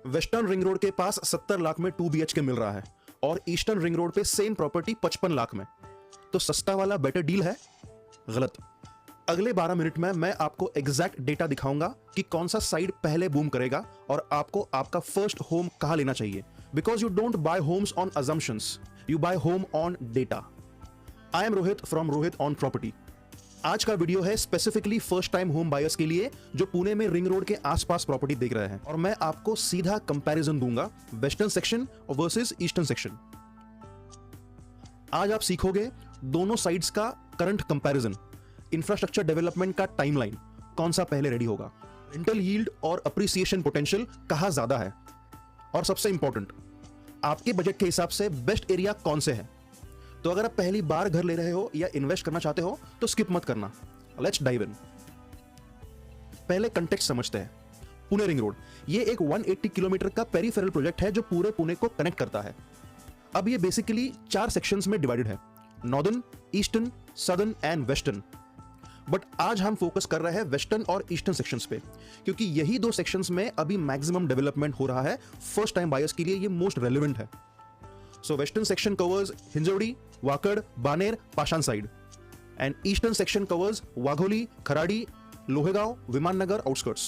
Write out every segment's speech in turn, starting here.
Western ring road के पास 70 लाख में 2 BHK मिल रहा है और ईस्टर्न रिंग रोड पे सेम प्रॉपर्टी 55 लाख में। तो सस्ता वाला बेटर डील है? गलत। अगले 12 मिनट में मैं आपको एग्जैक्ट डेटा दिखाऊंगा कि कौन सा साइड पहले बूम करेगा और आपको आपका फर्स्ट होम कहां लेना चाहिए। Because you don't buy homes on assumptions, you buy home on data. I am Rohit from Rohit on property. आज का वीडियो है specifically first time home buyers के लिए जो पुणे में रिंग रोड के आसपास प्रॉपर्टी देख रहे हैं, और मैं आपको सीधा कंपैरिजन दूंगा western section versus eastern section. आज आप सीखोगे दोनों साइड्स का करंट कंपैरिजन, इंफ्रास्ट्रक्चर डेवलपमेंट का टाइमलाइन, कौन सा पहले रेडी होगा, रेंटल यील्ड और अप्रिसिएशन पोटेंशियल कहां ज्यादा है, और सबसे इंपॉर्टेंट आपके बजट के हिसाब से बेस्ट एरिया कौन से है। तो अगर आप पहली बार घर ले रहे हो या इन्वेस्ट करना चाहते हो तो स्किप मत करना। Let's dive in. पहले कंटेक्स्ट समझते हैं। पुणे रिंग रोड ये एक 180 किलोमीटर का पेरिफेरल प्रोजेक्ट है जो पूरे पुणे को कनेक्ट करता है। अब ये बेसिकली 4 सेक्शंस में डिवाइडेड है, northern, eastern, southern and western. But आज हम फोकस कर रहे हैं वेस्टर्न और ईस्टर्न सेक्शंस पे, क्योंकि यही 2 सेक्शंस में अभी मैक्सिमम डेवलपमेंट हो रहा है। फर्स्ट टाइम बायर्स के लिए ये मोस्ट रेलेवेंट है। So western section covers Hinjawadi, Wakad, Baner, Pashan side, and eastern section covers Wagholi, Kharadi, Lohegaon, Viman Nagar outskirts.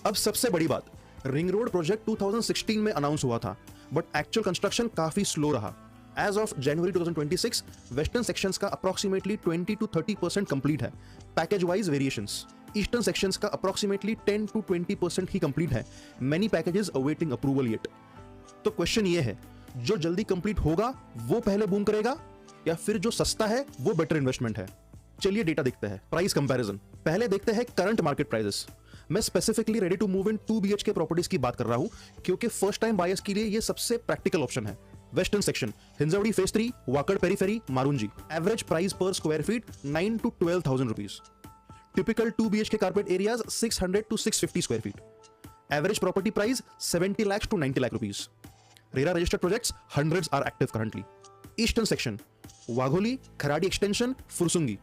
अब सबसे बड़ी बात, रिंग रोड प्रोजेक्ट 2016 में अनाउंस हुआ था, बट एक्चुअल कंस्ट्रक्शन काफी स्लो रहा। As of January 2026 western sections का अप्रोक्सीमेटली 20 to 30% कंप्लीट है। Package wise variations, eastern sections का अप्रोक्सीमेटली 10 to 20% ही कंप्लीट है। Many packages awaiting approval yet. तो क्वेश्चन ये है, जो जल्दी कंप्लीट होगा वो पहले बूम करेगा या फिर जो सस्ता है वो बेटर इन्वेस्टमेंट है? चलिए डेटा देखते हैं। Price comparison. पहले देखते हैं करंट मार्केट प्राइसेस। मैं specifically ready to move in 2 BHK properties की बात कर रहा हूं, क्योंकि फर्स्ट टाइम बायर्स के लिए ये सबसे प्रैक्टिकल ऑप्शन है। Western section, Hinjawadi phase 3, Wakad periphery, Marunji. Average price per square feet 9 to 12,000 rupees. Typical 2 BHK carpet areas 600 to 650 square feet. Average property price 70 lakhs to 90 lakh rupees. RERA registered projects, hundreds are active currently. Eastern section, Wagholi, Kharadi extension, Fursungi.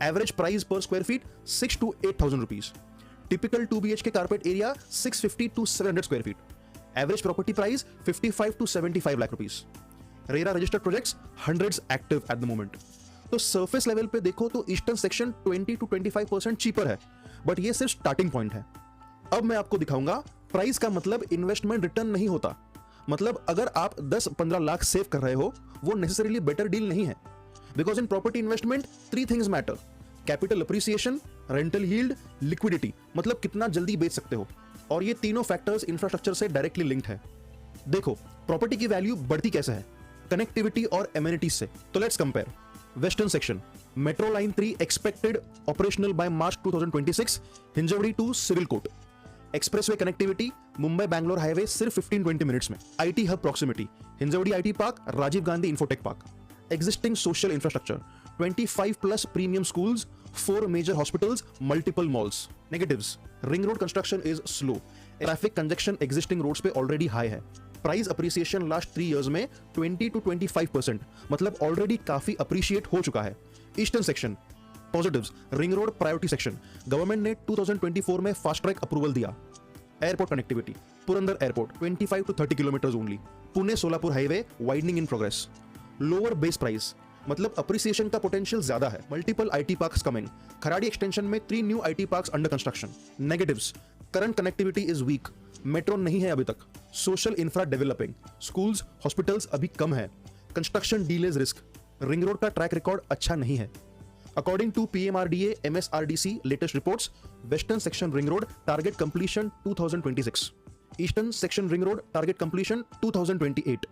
Average price per square feet 6 to 8,000 rupees. Typical 2 BHK carpet area 650 to 700 square feet. Average property price 55 to 75 lakh rupees. RERA registered projects, hundreds active at the moment. तो surface level पे देखो तो eastern section 20 to 25% cheaper है, but ये सिर्फ starting point है। अब मैं आपको दिखाऊंगा प्राइस का मतलब इन्वेस्टमेंट रिटर्न नहीं होता। मतलब अगर आप 10-15 लाख सेव कर रहे हो वो नेसेसरीली बेटर डील नहीं है। Because in property investment 3 things matter, capital appreciation, rental yield, liquidity, मतलब कितना जल्दी बेच सकते हो, और ये तीनों फैक्टर्स इंफ्रास्ट्रक्चर से डायरेक्टली लिंक्ड है। देखो प्रॉपर्टी की वैल्यू बढ़ती कैसे है, कनेक्टिविटी और एमिनिटीज से। तो let's compare. Western section, metro line 3 expected operational by March 2026, Hinjewadi to civil court. Expressway connectivity, Mumbai Bangalore highway सिर्फ 15-20 मिनट्स में। IT hub proximity, Hinjewadi IT park, Rajiv Gandhi infotech park. Existing social infrastructure, 25+ premium schools, 4 major hospitals, multiple malls. Negatives, ring road construction is slow, traffic congestion existing roads पे already high है। Price appreciation last 3 years में 20 to 25%, मतलब already काफी appreciate हो चुका है। Eastern section, positives, ring road priority section, government ने 2024 में फास्ट ट्रैक अप्रूवल दिया। Airport connectivity, Purandar airport 25 to 30 kilometres only. Pune Solapur highway widening in progress. Lower base price, मतलब अप्रिसिएशन का पोटेंशियल ज्यादा है। Multiple IT parks coming. Kharadi extension में 3 new IT parks under construction. Negatives, current connectivity is weak, metro नहीं है अभी तक। Social infra developing, schools hospitals अभी कम है। Construction delays risk, ring road का ट्रैक रिकॉर्ड अच्छा नहीं है। According to PMRDA MSRDC latest reports, Western Section Ring Road target completion 2026, Eastern Section Ring Road target completion 2028।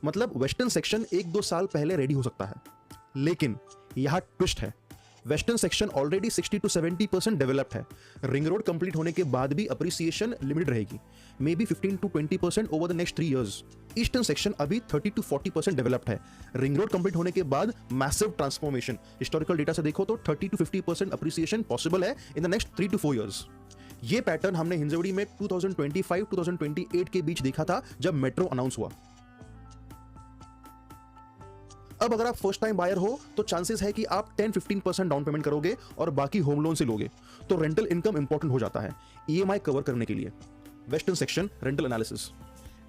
मतलब वेस्टर्न सेक्शन 1-2 साल पहले ready हो सकता है, लेकिन यहां ट्विस्ट है। Western section already 60 to 70% developed है। रिंग रोड कंप्लीट होने के बाद भी अप्रिसिएशन लिमिटेड रहेगी, may be 15 to 20% over the next 3 years। Eastern section अभी 30 to 40% डेवलप्ड है। रिंग रोड कंप्लीट होने के बाद मैसिव ट्रांसफॉर्मेशन, हिस्टोरिकल डेटा से देखो तो 30 to 50% अप्रिसिएशन पॉसिबल है in the next 3 to 4 years। ये पैटर्न हमने हिंजवड़ी में 2025-2028 के बीच देखा था जब मेट्रो अनाउंस हुआ। अब अगर आप फर्स्ट टाइम बायर हो तो चांसेस है कि आप 10-15% डाउन पेमेंट करोगे और बाकी होम लोन से लोगे, तो रेंटल इनकम इंपॉर्टेंट हो जाता है ईएमआई कवर करने के लिए। Western section rental analysis.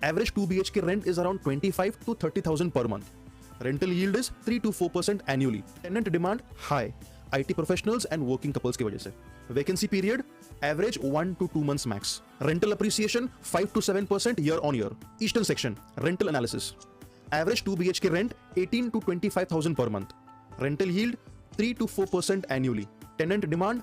Average 2 BHK rent is around 25 to 30,000 per month. Rental yield is 3 to 4% annually. Tenant demand high. IT professionals and working couples की वजह से. Vacancy period average 1 to 2 months max. Rental appreciation 5 to 7% year on year. Eastern section rental analysis. Average 2 BHK rent 18 to 25,000 per month. Rental yield 3 to 4% annually. Tenant demand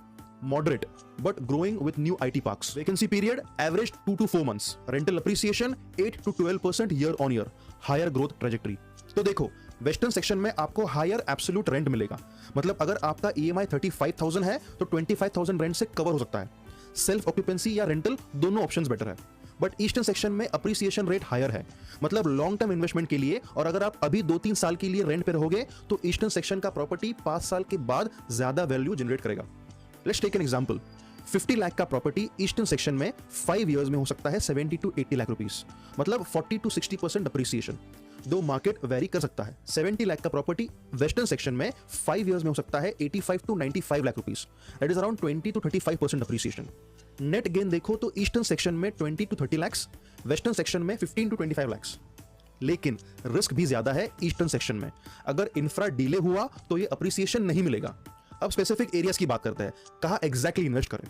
moderate but growing with new IT parks. Vacancy period average 2 to 4 months. Rental appreciation 8 to 12% year on year. Higher growth trajectory. तो देखो western section में आपको higher absolute rent मिलेगा, मतलब अगर आपका EMI 35,000 है तो 25,000 रेंट से कवर हो सकता है. सेल्फ ऑक्यूपेंसी या रेंटल दोनों ऑप्शंस बेटर है. बट ईस्टर्न सेक्शन में अप्रिसिएशन रेट हायर है, मतलब लॉन्ग टर्म इन्वेस्टमेंट के लिए, और अगर आप अभी 2-3 साल के लिए रेंट पे रहोगे तो ईस्टर्न सेक्शन का प्रॉपर्टी 5 साल के बाद ज्यादा वैल्यू जनरेट करेगा. Let's take an example. 50 lakh का प्रॉपर्टी ईस्टर्न सेक्शन में 5 इयर्स में हो सकता है 70 to 80 लाख रुपीस, मतलब 40 to 60% अप्रिसिएशन. दो मार्केट वेरी कर सकता है. 70 लाख का प्रॉपर्टी वेस्टर्न सेक्शन में 5 इयर्स में हो सकता है 85 to 95 lakh rupees, that is around 20 to 35% appreciation. Net gain देखो तो ईस्टर्न सेक्शन में 20 to 30 लाख, वेस्टर्न सेक्शन में 15 to 25 लाख. लेकिन रिस्क भी ज्यादा है ईस्टर्न सेक्शन में. अगर इंफ्रा डिले हुआ तो ये अप्रिसिएशन नहीं मिलेगा. अब स्पेसिफिक एरियाज की बात करते हैं, कहाँ एग्जैक्टली इन्वेस्ट करें,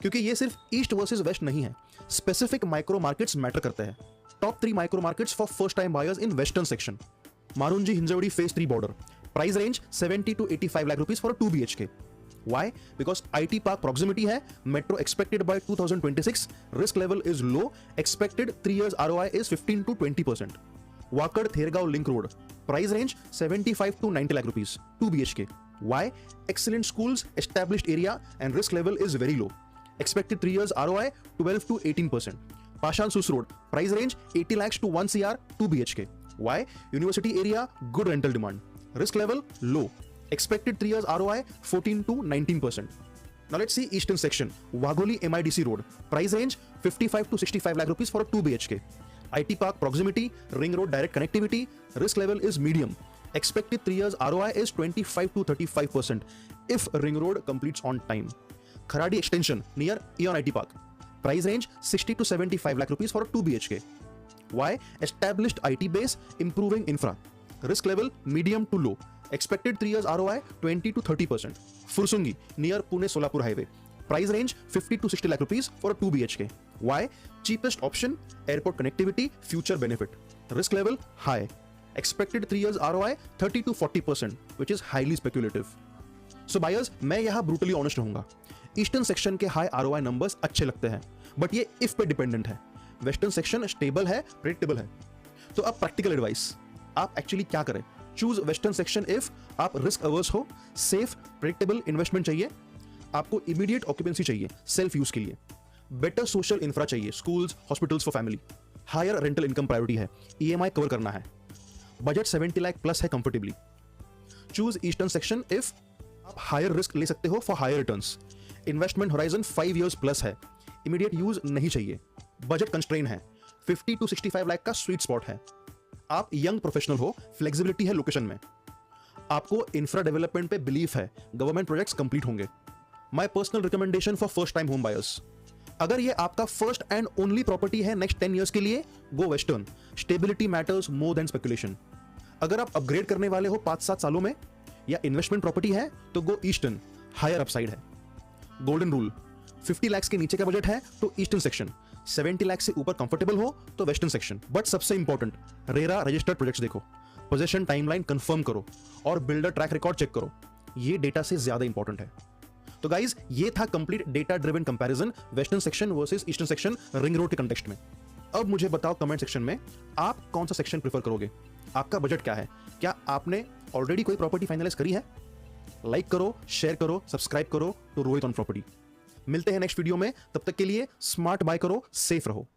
क्योंकि ये सिर्फ ईस्ट वर्सेस वेस्ट नहीं है. स्पेसिफिक माइक्रो मार्केट्स मैटर करते हैं. Top 3 micro markets for first time buyers in western section. Marunji Hinjawadi phase 3 border. Price range 70 to 85 lakh rupees for 2 BHK. Why? Because IT park proximity है, metro expected by 2026, risk level is low, expected 3 years ROI is 15 to 20%. Wakad Thergaon Link Road. Price range 75 to 90 lakh rupees, 2 BHK. Why? Excellent schools, established area and risk level is very low. Expected 3 years ROI 12 to 18%. Pashan Sus Road. Price range 80 lakhs to 1 CR, 2 BHK. Why? University area, good rental demand. Risk level low. Expected 3 years ROI 14 to 19%. Now let's see eastern section. Wagholi MIDC Road. Price range 55 to 65 lakh rupees for a 2 BHK. IT park proximity, ring road direct connectivity, risk level is medium. Expected 3 years ROI is 25 to 35% if ring road completes on time. Kharadi extension near Eon IT park. Price range 60 to 75 lakh rupees for a 2 BHK. Why? Established IT base, improving infra. Risk level medium to low. Expected 3 years ROI 20 to 30%. Fursungi near Pune Solapur highway. Price range 50 to 60 lakh rupees for a 2 BHK. Why? Cheapest option, airport connectivity, future benefit. Risk level high. Expected 3 years ROI 30 to 40%, which is highly speculative. So buyers, मैं यहाँ brutally honest रहूंगा. Eastern section के high ROI numbers अच्छे लगते हैं, but ये if पे dependent है. वेस्टर्न सेक्शन स्टेबल है, प्रेडिक्टेबल है. तो अब प्रैक्टिकल एडवाइस, आप एक्चुअली क्या करें? चूज वेस्टर्न सेक्शन इफ आप रिस्क अवर्स हो, सेफ प्रेडिक्टेबल इन्वेस्टमेंट चाहिए, आपको इमीडिएट ऑक्यूपेंसी चाहिए सेल्फ यूज के लिए, बेटर सोशल इंफ्रा चाहिए, schools, hospitals for family, higher rental income priority है, EMI कवर करना है, बजट 70 लाख प्लस है comfortably. Choose eastern section if आप हायर रिस्क ले सकते हो for higher returns, investment horizon 5 years plus है, इमीडिएट यूज नहीं चाहिए, बजट कंस्ट्रेन है, 50 to 65 लाख का स्वीट स्पॉट है, आप यंग प्रोफेशनल हो, फ्लेक्सिबिलिटी है लोकेशन में, आपको इंफ्रा डेवलपमेंट पे बिलीफ है, गवर्नमेंट प्रोजेक्ट्स कंप्लीट होंगे. My personal recommendation for first time home buyers, अगर ये आपका फर्स्ट एंड ओनली प्रॉपर्टी है नेक्स्ट 10 इयर्स के लिए, go western. Stability matters more than speculation. अगर आप अपग्रेड करने वाले हो 5-7 सालों में या इन्वेस्टमेंट प्रॉपर्टी है तो गो ईस्टर्न, हायर अपसाइड है. गोल्डन रूल, 50 लाख के नीचे का बजट है तो ईस्टर्न सेक्शन, 70 लाख से ऊपर कंफर्टेबल हो तो वेस्टर्न सेक्शन. बट सबसे इंपॉर्टेंट, रेरा रजिस्टर्ड प्रोजेक्ट्स देखो, पोजीशन टाइमलाइन कंफर्म करो और बिल्डर ट्रैक रिकॉर्ड चेक करो. ये डेटा से ज्यादा इंपॉर्टेंट है. तो गाइज, ये था complete data driven comparison western section versus eastern section ring road के कंटेक्स्ट में. अब मुझे बताओ कमेंट सेक्शन में आप कौन सा सेक्शन प्रेफर करोगे, आपका बजट क्या है, क्या आपने ऑलरेडी कोई प्रॉपर्टी फाइनलाइज करी है? लाइक करो, शेयर करो, सब्सक्राइब करो टू रोहित ऑन प्रॉपर्टी. मिलते हैं नेक्स्ट वीडियो में, तब तक के लिए स्मार्ट बाय करो, सेफ रहो.